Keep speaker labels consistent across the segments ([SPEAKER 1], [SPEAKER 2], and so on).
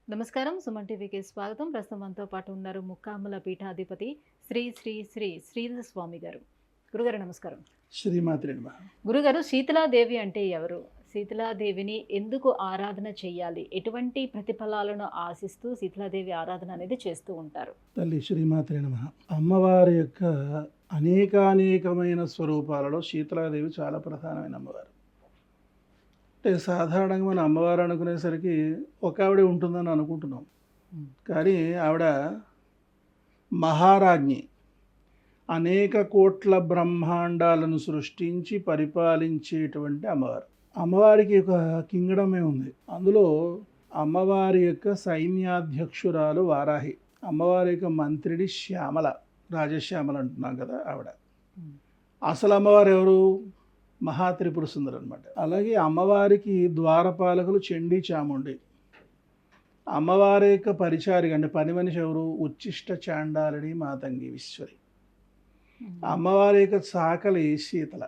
[SPEAKER 1] నమస్కారం. సుమన్ టీవీకి స్వాగతం. ప్రస్తుతం మనతో పాటు ఉన్నారు ముక్కాముల పీఠాధిపతి శ్రీ శ్రీ శ్రీ శ్రీధర స్వామి గారు. గురుగారు నమస్కారం.
[SPEAKER 2] శ్రీమాత్రే నమః.
[SPEAKER 1] గురుగారు, శీతలాదేవి అంటే ఎవరు? శీతలాదేవిని ఎందుకు ఆరాధన చేయాలి? ఎటువంటి ప్రతిఫలాలను ఆశిస్తూ శీతలాదేవి ఆరాధన అనేది చేస్తూ ఉంటారు?
[SPEAKER 2] తల్లి శ్రీమాత్రే నమః. అమ్మవారి యొక్క అనేకానేకమైన స్వరూపాలలో శీతలాదేవి చాలా ప్రధానమైన అమ్మవారు. అంటే సాధారణంగా మన అమ్మవారు అనుకునేసరికి ఒక ఆవిడే ఉంటుందని అనుకుంటున్నాం. కానీ ఆవిడ మహారాజ్ఞి. అనేక కోట్ల బ్రహ్మాండాలను సృష్టించి పరిపాలించేటువంటి అమ్మవారు. అమ్మవారికి ఒక కింగడమే ఉంది. అందులో అమ్మవారి యొక్క సైన్యాధ్యక్షురాలు వారాహి. అమ్మవారి యొక్క మంత్రిని శ్యామల, రాజశ్యామల అంటున్నాం కదా ఆవిడ. అసలు అమ్మవారు ఎవరు? మహాత్రిపుర సుందరి అనమాట. అలాగే అమ్మవారికి ద్వారపాలకులు చండీ చాముండి. అమ్మవారి యొక్క పరిచారిక అంటే పని మనిషి ఎవరు? ఉచ్చిష్ట చాండాలని మాతంగి విశ్వరి. అమ్మవారి యొక్క చాకలి శీతల.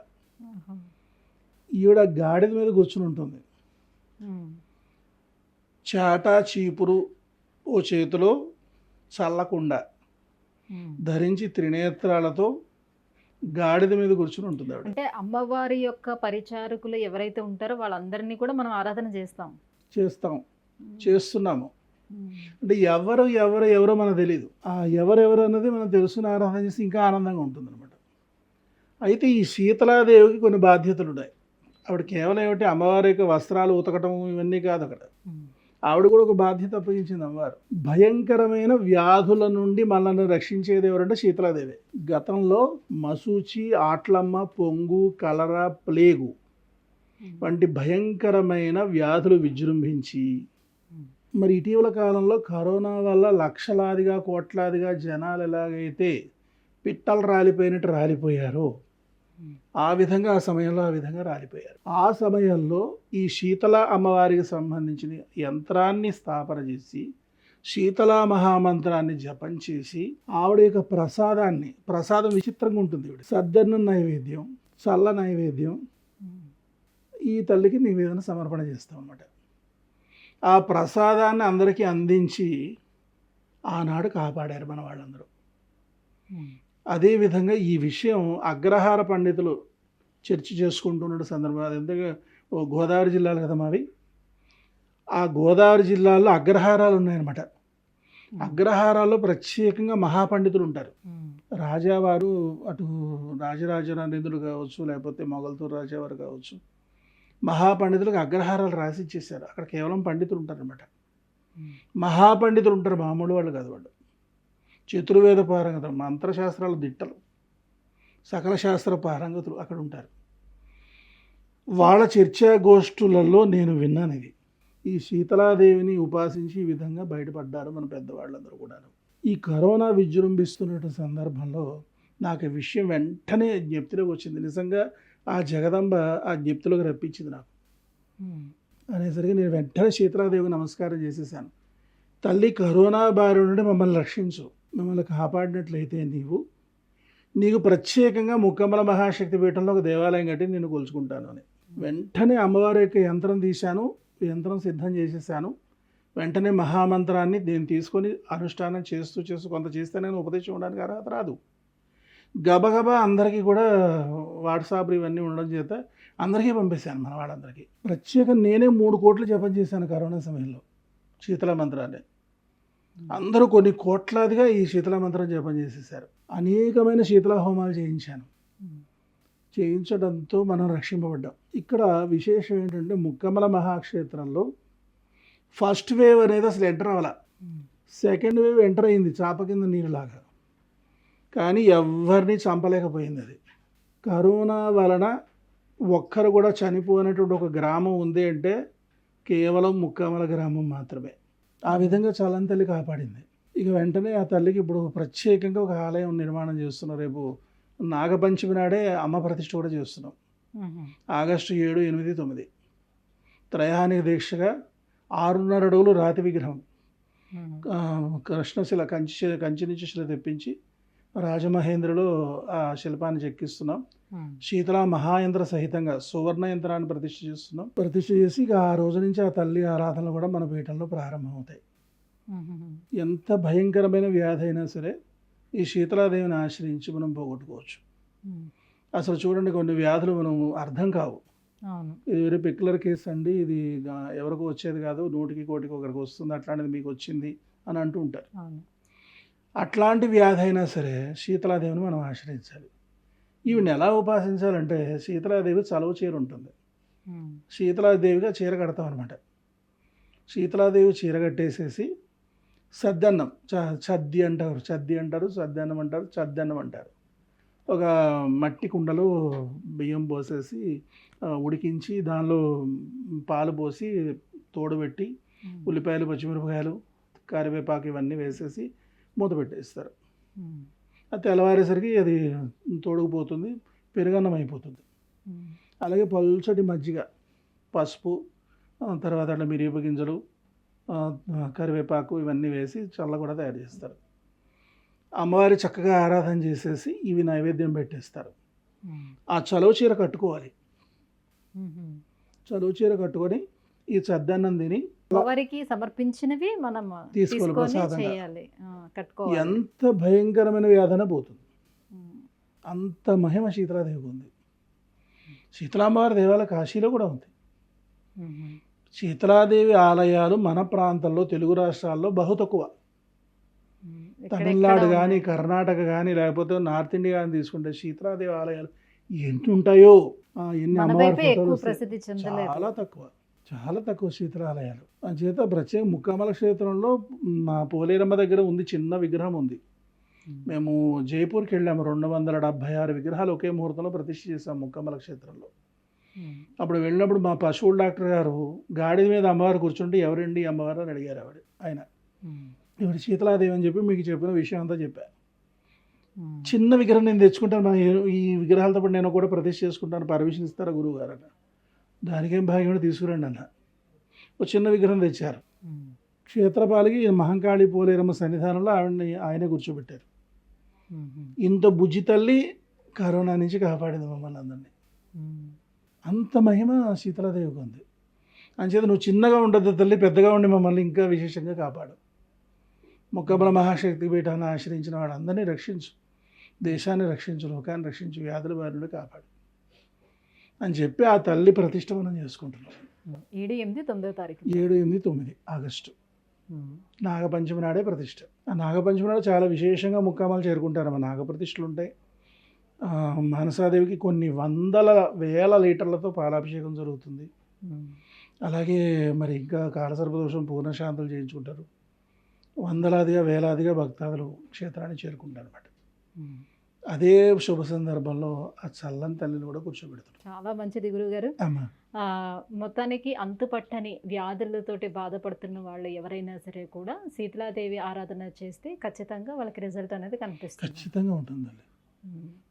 [SPEAKER 2] ఈవిడ గాడిద మీద కూర్చుని ఉంటుంది. చాట చీపురు ఓ చేతిలో, చల్లకుండ ధరించి త్రినేత్రాలతో గాడిద మీద కూర్చుని ఉంటుంది ఆవిడ.
[SPEAKER 1] అంటే అమ్మవారి యొక్క పరిచారకులు ఎవరైతే ఉంటారో వాళ్ళందరినీ కూడా మనం ఆరాధన
[SPEAKER 2] చేస్తున్నాము. అంటే ఎవరో మనకు తెలియదు. ఆ ఎవరెవరు అన్నది మనం తెలుసుకుని ఆరాధన చేసి ఇంకా ఆనందంగా ఉంటుంది అనమాట. అయితే ఈ శీతలాదేవికి కొన్ని బాధ్యతలు ఉన్నాయి. ఆవిడ కేవలం ఏమిటి అమ్మవారి యొక్క వస్త్రాలు ఉతకటం ఇవన్నీ కాదు. అక్కడ ఆవిడ కూడా ఒక బాధ్యత అప్పగించింది అమ్మవారు. భయంకరమైన వ్యాధుల నుండి మనల్ని రక్షించేది ఎవరంటే శీతలాదేవి. గతంలో మసూచి, ఆట్లమ్మ, పొంగు, కలరా, ప్లేగు వంటి భయంకరమైన వ్యాధులు విజృంభించి మరి ఇటీవల కాలంలో కరోనా వల్ల లక్షలాదిగా కోట్లాదిగా జనాలు ఎలాగైతే పిట్టలు రాలిపోయినట్టు రాలిపోయారో ఆ విధంగా ఆ సమయంలో రాలిపోయారు. ఆ సమయంలో ఈ శీతల అమ్మవారికి సంబంధించిన యంత్రాన్ని స్థాపన చేసి శీతలా మహామంత్రాన్ని జపం చేసి ఆవిడ యొక్క ప్రసాదం విచిత్రంగా ఉంటుంది. సద్దన్నం నైవేద్యం, చల్ల నైవేద్యం ఈ తల్లికి నివేదన సమర్పణ చేస్తాం అన్నమాట. ఆ ప్రసాదాన్ని అందరికీ అందించి ఆనాడు కాపాడారు మన వాళ్ళందరూ. అదేవిధంగా ఈ విషయం అగ్రహార పండితులు చర్చ చేసుకుంటున్న సందర్భం. అది ఎందుకంటే గోదావరి జిల్లాలు కదా మావి. ఆ గోదావరి జిల్లాలో అగ్రహారాలు ఉన్నాయన్నమాట. అగ్రహారాల్లో ప్రత్యేకంగా మహాపండితులు ఉంటారు. రాజావారు అటు రాజరాజేంద్రుడు కావచ్చు, లేకపోతే మొగల్తూరు రాజావారు కావచ్చు, మహాపండితులకు అగ్రహారాలు రాసి ఇచ్చేసారు. అక్కడ కేవలం పండితులు ఉంటారనమాట. మహాపండితులు ఉంటారు, మామూలు వాళ్ళు కాదు. వాళ్ళు చతుర్వేద పారంగతులు, మంత్రశాస్త్రాలు దిట్టలు, సకల శాస్త్ర పారంగతులు అక్కడ ఉంటారు. వాళ్ళ చర్చా గోష్ఠులలో నేను విన్నాను ఇది. ఈ శీతలాదేవిని ఉపాసించి ఈ విధంగా బయటపడ్డారు మన పెద్దవాళ్ళందరూ కూడా. ఈ కరోనా విజృంభిస్తున్న సందర్భంలో నాకు ఈ విషయం వెంటనే జ్ఞప్తిలోకి వచ్చింది. నిజంగా ఆ జగదంబ ఆ జ్ఞప్తిలోకి రప్పించింది నాకు. అనేసరికి నేను వెంటనే శీతలాదేవికి నమస్కారం చేసేసాను. తల్లి, కరోనా బారి నుండి మమ్మల్ని రక్షించు. మమ్మల్ని కాపాడినట్లయితే నీకు ప్రత్యేకంగా ముక్కమ్మల మహాశక్తి పీఠంలో ఒక దేవాలయం కట్టి నేను కొలుచుకుంటాను అని వెంటనే అమ్మవారి యొక్క యంత్రం తీశాను. యంత్రం సిద్ధం చేసేసాను. వెంటనే మహామంత్రాన్ని నేను తీసుకొని అనుష్ఠానం చేస్తూ కొంత చేస్తే నేను ఉపదేశం ఉండడానికి అర్హత రాదు. గబగబా అందరికీ కూడా వాట్సాప్ ఇవన్నీ ఉండడం చేత అందరికీ పంపేశాను. మన వాళ్ళందరికీ ప్రత్యేకంగా నేనే 3 కోట్లు జపం చేశాను కరోనా సమయంలో శీతల మంత్రాన్ని. అందరూ కొన్ని కోట్లాదిగా ఈ శీతల మంత్రం జపం చేసేసారు. అనేకమైన శీతల హోమాలు చేయించడంతో మనం రక్షింపబడ్డాం. ఇక్కడ విశేషం ఏంటంటే ముక్కమ్మల మహాక్షేత్రంలో ఫస్ట్ వేవ్ అనేది అసలు ఎంటర్ అవ్వాల. సెకండ్ వేవ్ ఎంటర్ అయింది చాప కింద నీరులాగా. కానీ ఎవరిని చంపలేకపోయింది. అది కరోనా వలన ఒక్కరు కూడా చనిపోయినటువంటి ఒక గ్రామం ఉంది అంటే కేవలం ముక్కమ్మల గ్రామం మాత్రమే. ఆ విధంగా చలంతల్లి కాపాడింది. ఇక వెంటనే ఆ తల్లికి ఇప్పుడు ప్రత్యేకంగా ఒక ఆలయం నిర్మాణం చేస్తున్నాం. రేపు నాగపంచమి నాడే అమ్మ ప్రతిష్ఠ కూడా చేస్తున్నాం. ఆగస్టు 7, 8, 9 త్రయానిక దీక్షగా 6.5 అడుగులు రాతి విగ్రహం కృష్ణశిల కంచి నుంచి శిల తెప్పించి రాజమహేంద్రలో ఆ శిల్పాన్ని చెక్కిస్తున్నాం. శీతల మహాయంత్ర సహితంగా సువర్ణ యంత్రాన్ని ప్రతిష్ఠ చేస్తున్నాం. ప్రతిష్ఠ చేసి ఇక ఆ రోజు నుంచి ఆ తల్లి ఆరాధనలు కూడా మన పీఠంలో ప్రారంభమవుతాయి. ఎంత భయంకరమైన వ్యాధి అయినా సరే ఈ శీతలాదేవిని ఆశ్రయించి మనం పోగొట్టుకోవచ్చు. అసలు చూడండి, కొన్ని వ్యాధులు మనం అర్థం కావు.
[SPEAKER 1] అవును.
[SPEAKER 2] ఇది వెరీ పెక్యులర్ కేసు అండి, ఇది ఎవరికి వచ్చేది కాదు, 100కి 1 ఒకరికి వస్తుంది, అట్లాంటిది మీకు వచ్చింది అని అంటూ ఉంటారు.
[SPEAKER 1] అవును.
[SPEAKER 2] అట్లాంటి వ్యాధి అయినా సరే శీతలాదేవిని మనం ఆశ్రయించాలి. ఈవిని ఎలా ఉపాసించాలంటే, శీతలాదేవి చలవ చీర ఉంటుంది, శీతలాదేవిగా చీర కడతాం అనమాట. శీతలాదేవి చీర కట్టేసేసి సద్దన్నం, చద్ది అంటారు, సద్దన్నం అంటారు, చద్దన్నం అంటారు. ఒక మట్టి కుండలో బియ్యం పోసేసి ఉడికించి దానిలో పాలు పోసి తోడుపెట్టి ఉల్లిపాయలు, పచ్చిమిరపకాయలు, కరివేపాకు ఇవన్నీ వేసేసి మూత పెట్టేస్తారు. అది తెల్లవారేసరికి అది తోడుకుపోతుంది, పెరుగన్నం అయిపోతుంది. అలాగే పల్చటి మజ్జిగ, పసుపు, తర్వాత అట్లా మిరియపు గింజలు, కరివేపాకు ఇవన్నీ వేసి చల్ల కూడా తయారు చేస్తారు. అమ్మవారి చక్కగా ఆరాధన చేసేసి ఇవి నైవేద్యం పెట్టేస్తారు. ఆ చలువ చీర కట్టుకోవాలి. చలువ చీర కట్టుకొని ఈ చద్దన్నం తిని
[SPEAKER 1] వారికి సమర్పించినవి మనం
[SPEAKER 2] తీసుకోవాలి
[SPEAKER 1] తీసుకొని
[SPEAKER 2] ప్రసాదంగా.
[SPEAKER 1] చేయాలి, కట్టుకోవాలి.
[SPEAKER 2] ఎంత భయంకరమైన వ్యాధన పోతుంది. అంత మహిమ శీతలాదేవికి ఉంది. శీతలామ్మవారి దేవాలయం కాశీలో కూడా ఉంది. శీతలాదేవి ఆలయాలు మన ప్రాంతంలో, తెలుగు రాష్ట్రాల్లో బహు తక్కువ. తమిళనాడు కానీ, కర్ణాటక కానీ, లేకపోతే నార్త్ ఇండియా కానీ తీసుకుంటే శీతలాదేవి ఆలయాలు ఎన్ని ఉంటాయో, ఎన్ని అమ్మవారి ఫోటోలు
[SPEAKER 1] ప్రసిద్ధి చెందలేదు.
[SPEAKER 2] చాలా తక్కువ శీతలాలయాలు. చేత ప్రత్యేక ముక్కామల క్షేత్రంలో మా పోలేరమ్మ దగ్గర ఉంది, చిన్న విగ్రహం ఉంది. మేము జైపూర్కి వెళ్ళాము, 276 విగ్రహాలు ఒకే ముహూర్తంలో ప్రతిష్ఠ చేశాము ముక్కామల క్షేత్రంలో. అప్పుడు వెళ్ళినప్పుడు మా పశువుల డాక్టర్ గారు గాడిద మీద అమ్మవారు కూర్చుంటే, ఎవరండి అమ్మవారు అని అడిగారు ఆయన. ఇవి శీతలాదేవి అని చెప్పి మీకు చెప్పిన విషయం అంతా చెప్పాను. చిన్న విగ్రహం నేను తెచ్చుకుంటాను, ఈ విగ్రహాలతో పాటు నేను కూడా ప్రతిష్ఠ చేసుకుంటాను, పర్మిషన్ ఇస్తారా గురువు గారు అన్న. దానికేం భాగ్యం, తీసుకురండి అన్న. ఒక చిన్న విగ్రహం తెచ్చారు. క్షేత్రపాలికి మహంకాళి పోలేరమ్మ సన్నిధానంలో ఆయనే కూర్చోబెట్టారు. ఇంత బుజ్జి తల్లి కరోనా నుంచి కాపాడింది మమ్మల్ని అందరినీ. అంత మహిమ శీతలాదేవికి ఉంది. అంచేత నువ్వు చిన్నగా ఉండద్దు తల్లి, పెద్దగా ఉండి మమ్మల్ని ఇంకా విశేషంగా కాపాడు. ముక్కబల మహాశక్తి పీఠాన్ని ఆశ్రయించిన వాడు అందరినీ రక్షించు, దేశాన్ని రక్షించు, లోకాన్ని రక్షించు, వ్యాధుల బారి నుండి కాపాడు అని చెప్పి ఆ తల్లి ప్రతిష్ఠ మనం చేసుకుంటున్నాం.
[SPEAKER 1] 7, 8, 9 తారీఖు
[SPEAKER 2] 7, 8, 9 ఆగస్టు నాగపంచమి నాడే ప్రతిష్ఠ. ఆ నాగపంచమి నాడు చాలా విశేషంగా ముక్కామాలు చేరుకుంటారు. మా నాగప్రతిష్ఠలు ఉంటాయి. మానసాదేవికి కొన్ని వందల వేల లీటర్లతో పాలాభిషేకం జరుగుతుంది. అలాగే మరి ఇంకా కాలసర్పదోషం పూర్ణశాంతులు చేయించుకుంటారు. వందలాదిగా వేలాదిగా భక్తాదులు క్షేత్రాన్ని చేరుకుంటారు అన్నమాట. అదే శుభ సందర్భంలో ఆ చల్లని తల్లిని కూడా కూర్చోబెడతారు.
[SPEAKER 1] చాలా మంచిది గురువుగారు.
[SPEAKER 2] అమ్మా,
[SPEAKER 1] మొత్తానికి అంతుపట్టని వ్యాధులతోటి బాధపడుతున్న వాళ్ళు ఎవరైనా సరే కూడా శీతలాదేవి ఆరాధన చేస్తే ఖచ్చితంగా వాళ్ళకి రిజల్ట్ అనేది కనిపిస్తుంది.
[SPEAKER 2] ఖచ్చితంగా ఉంటుందండి.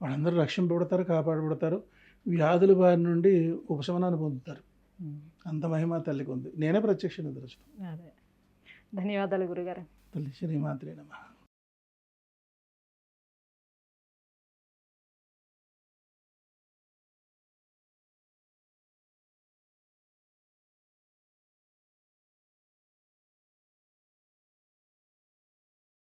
[SPEAKER 2] వాళ్ళందరూ రక్షింపబడతారు, కాపాడబడతారు, వ్యాధుల బారి నుండి ఉపశమనాన్ని పొందుతారు. అంత మహిమ తల్లికి ఉంది. నేనే ప్రత్యక్ష నిదర్శనం.
[SPEAKER 1] అదే. ధన్యవాదాలు గురుగారు.
[SPEAKER 2] తల్లి శ్రీమాత్రే నమః.